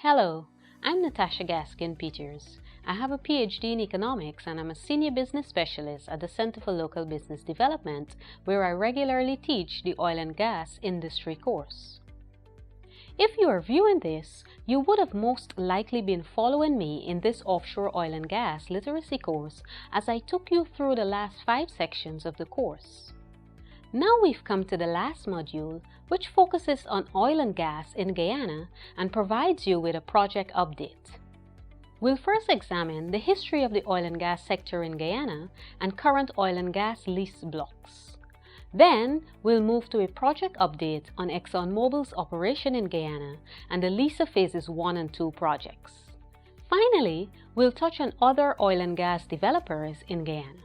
Hello, I'm Natasha Gaskin-Peters. I have a PhD in economics and I'm a senior business specialist at the Center for Local Business Development, where I regularly teach the oil and gas industry course. If you are viewing this, you would have most likely been following me in this offshore oil and gas literacy course as I took you through the last 5 sections of the course. Now we've come to the last module, which focuses on oil and gas in Guyana and provides you with a project update. We'll first examine the history of the oil and gas sector in Guyana and current oil and gas lease blocks. Then, we'll move to a project update on ExxonMobil's operation in Guyana and the Liza Phases 1 and 2 projects. Finally, we'll touch on other oil and gas developers in Guyana.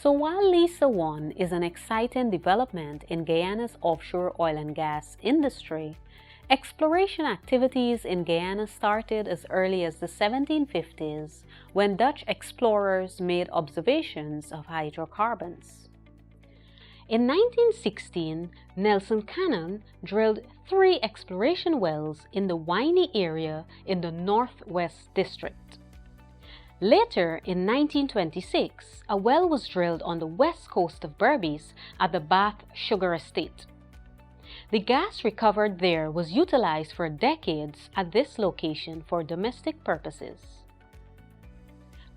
So while Liza 1 is an exciting development in Guyana's offshore oil and gas industry, exploration activities in Guyana started as early as the 1750s when Dutch explorers made observations of hydrocarbons. In 1916, Nelson Cannon drilled 3 exploration wells in the Winey area in the Northwest District. Later, in 1926, a well was drilled on the west coast of Berbice at the Bath Sugar Estate. The gas recovered there was utilized for decades at this location for domestic purposes.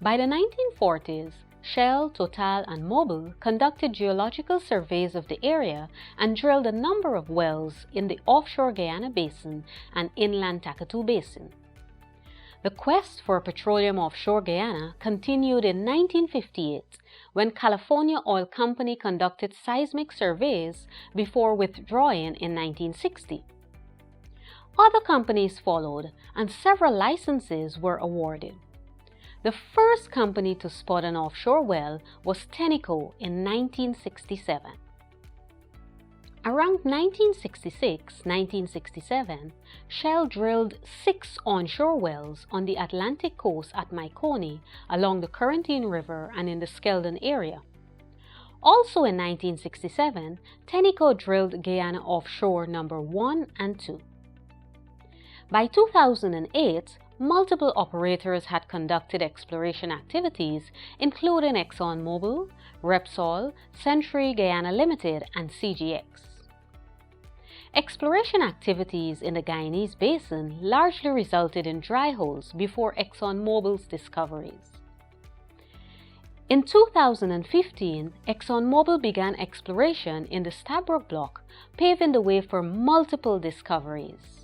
By the 1940s, Shell, Total, and Mobil conducted geological surveys of the area and drilled a number of wells in the offshore Guyana Basin and inland Takatu Basin. The quest for petroleum offshore Guyana continued in 1958 when California Oil Company conducted seismic surveys before withdrawing in 1960. Other companies followed and several licenses were awarded. The first company to spot an offshore well was Tenneco in 1967. Around 1966-1967, Shell drilled 6 onshore wells on the Atlantic coast at Maikoni along the Corentyne River and in the Skeldon area. Also in 1967, Tenneco drilled Guyana Offshore No. 1 and 2. By 2008, multiple operators had conducted exploration activities, including ExxonMobil, Repsol, Century Guyana Limited, and CGX. Exploration activities in the Guyanese Basin largely resulted in dry holes before ExxonMobil's discoveries. In 2015, ExxonMobil began exploration in the Stabroek Block, paving the way for multiple discoveries.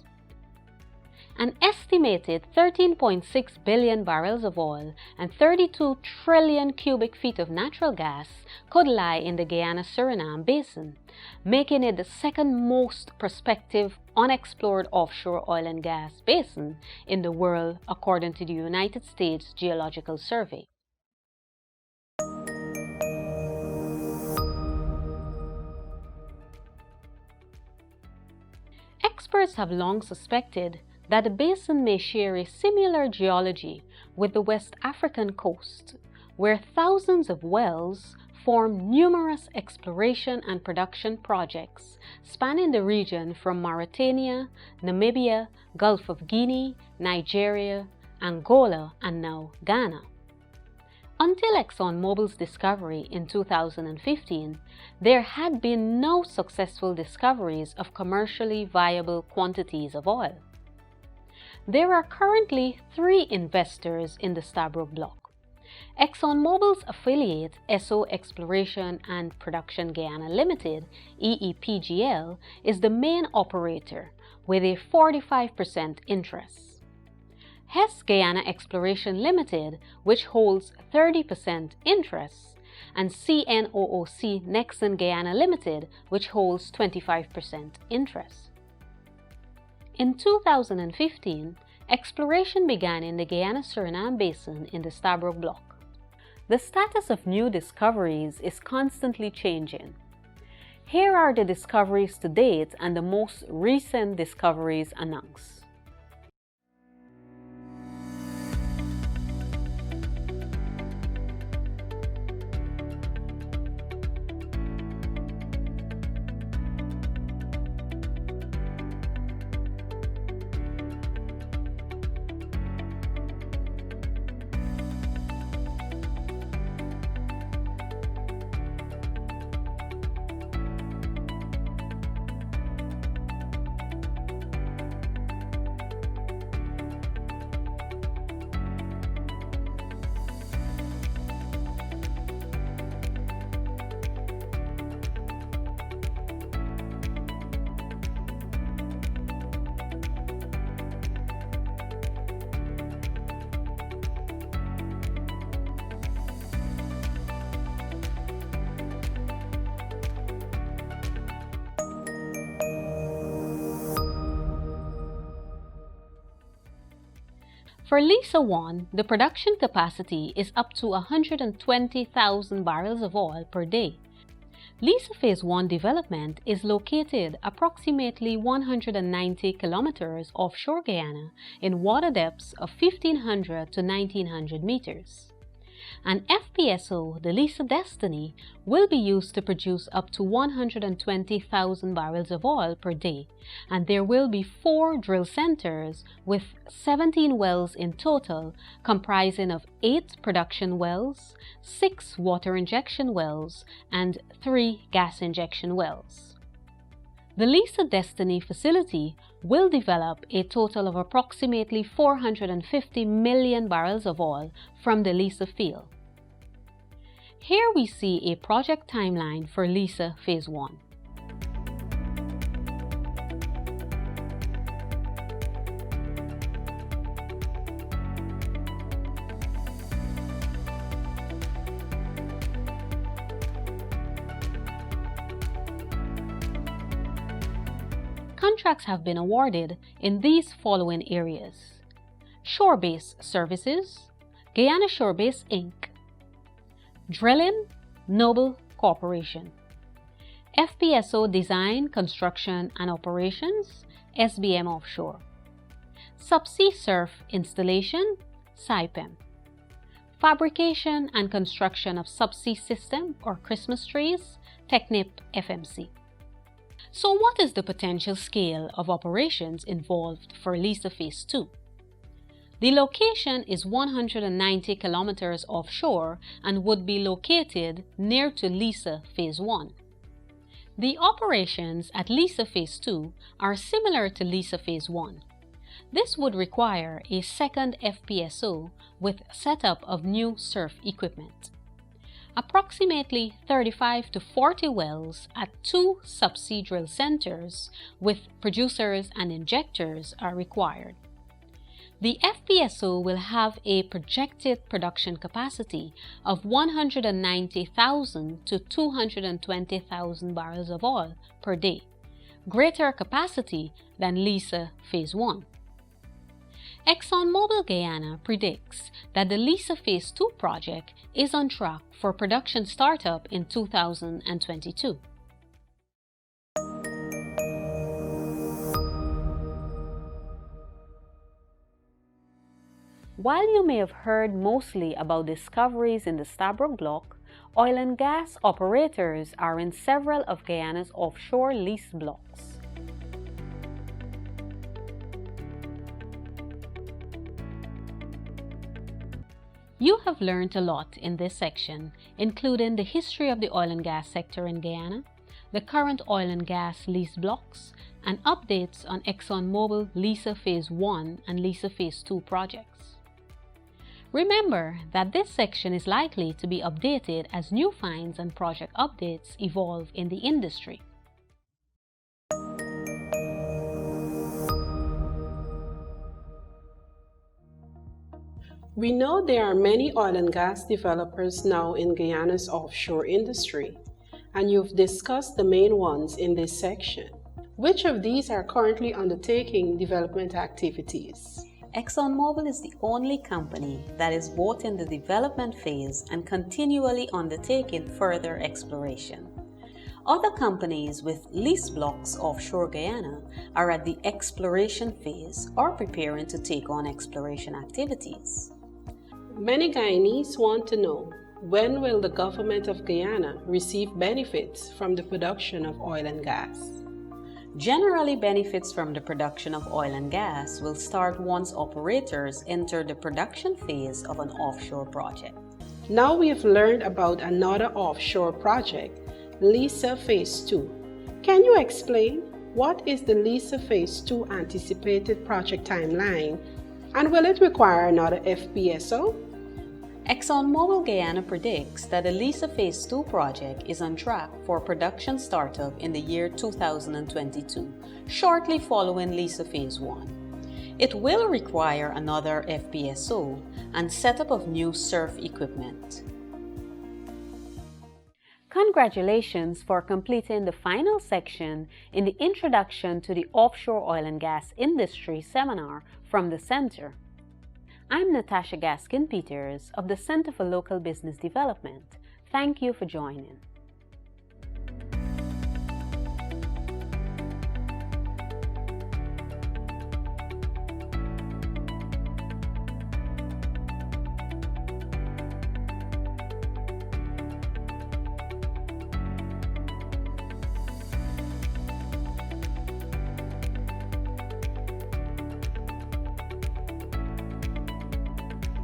An estimated 13.6 billion barrels of oil and 32 trillion cubic feet of natural gas could lie in the Guyana-Suriname Basin, making it the second most prospective unexplored offshore oil and gas basin in the world according to the United States Geological Survey. Experts have long suspected that the basin may share a similar geology with the West African coast, where thousands of wells form numerous exploration and production projects spanning the region from Mauritania, Namibia, Gulf of Guinea, Nigeria, Angola, and now Ghana. Until ExxonMobil's discovery in 2015, there had been no successful discoveries of commercially viable quantities of oil. There are currently 3 investors in the Stabroek Block. ExxonMobil's affiliate Esso Exploration and Production Guyana Limited, EEPGL, is the main operator with a 45% interest. Hess Guyana Exploration Limited, which holds 30% interest, and CNOOC Nexen Guyana Limited, which holds 25% interest. In 2015, exploration began in the Guyana-Suriname Basin in the Stabroek Block. The status of new discoveries is constantly changing. Here are the discoveries to date and the most recent discoveries announced. For Liza 1, the production capacity is up to 120,000 barrels of oil per day. Liza Phase 1 development is located approximately 190 kilometers offshore Guyana in water depths of 1,500 to 1,900 meters. An FPSO, the Liza Destiny, will be used to produce up to 120,000 barrels of oil per day, and there will be 4 drill centers with 17 wells in total, comprising of 8 production wells, 6 water injection wells, and 3 gas injection wells. The Liza Destiny facility will develop a total of approximately 450 million barrels of oil from the Liza field. Here we see a project timeline for Liza Phase 1. Contracts have been awarded in these following areas: Shore-based services, Guyana Shore-based Inc., Drilling, Noble Corporation, FPSO Design, Construction and Operations, SBM Offshore, Subsea Surf Installation, SIPEM, Fabrication and Construction of Subsea System or Christmas Trees, Technip FMC. So what is the potential scale of operations involved for Liza Phase 2? The location is 190 kilometers offshore and would be located near to Liza Phase 1. The operations at Liza Phase 2 are similar to Liza Phase 1. This would require a second FPSO with setup of new surf equipment. Approximately 35 to 40 wells at 2 subsea drill centers with producers and injectors are required. The FPSO will have a projected production capacity of 190,000 to 220,000 barrels of oil per day, greater capacity than Liza Phase 1. ExxonMobil Guyana predicts that the Liza Phase 2 project is on track for production startup in 2022. While you may have heard mostly about discoveries in the Stabroek Block, oil and gas operators are in several of Guyana's offshore lease blocks. You have learned a lot in this section, including the history of the oil and gas sector in Guyana, the current oil and gas lease blocks, and updates on ExxonMobil Liza Phase 1 and Liza Phase 2 projects. Remember that this section is likely to be updated as new finds and project updates evolve in the industry. We know there are many oil and gas developers now in Guyana's offshore industry, and you've discussed the main ones in this section. Which of these are currently undertaking development activities? ExxonMobil is the only company that is both in the development phase and continually undertaking further exploration. Other companies with lease blocks offshore Guyana are at the exploration phase or preparing to take on exploration activities. Many Guyanese want to know, when will the government of Guyana receive benefits from the production of oil and gas? Generally, benefits from the production of oil and gas will start once operators enter the production phase of an offshore project. Now we have learned about another offshore project, Liza Phase 2. Can you explain what is the Liza Phase 2 anticipated project timeline, and will it require another FPSO? ExxonMobil Guyana predicts that the Liza Phase 2 project is on track for production startup in the year 2022, shortly following Liza Phase 1. It will require another FPSO and setup of new surf equipment. Congratulations for completing the final section in the Introduction to the Offshore Oil and Gas Industry seminar from the Center. I'm Natasha Gaskin-Peters of the Center for Local Business Development. Thank you for joining.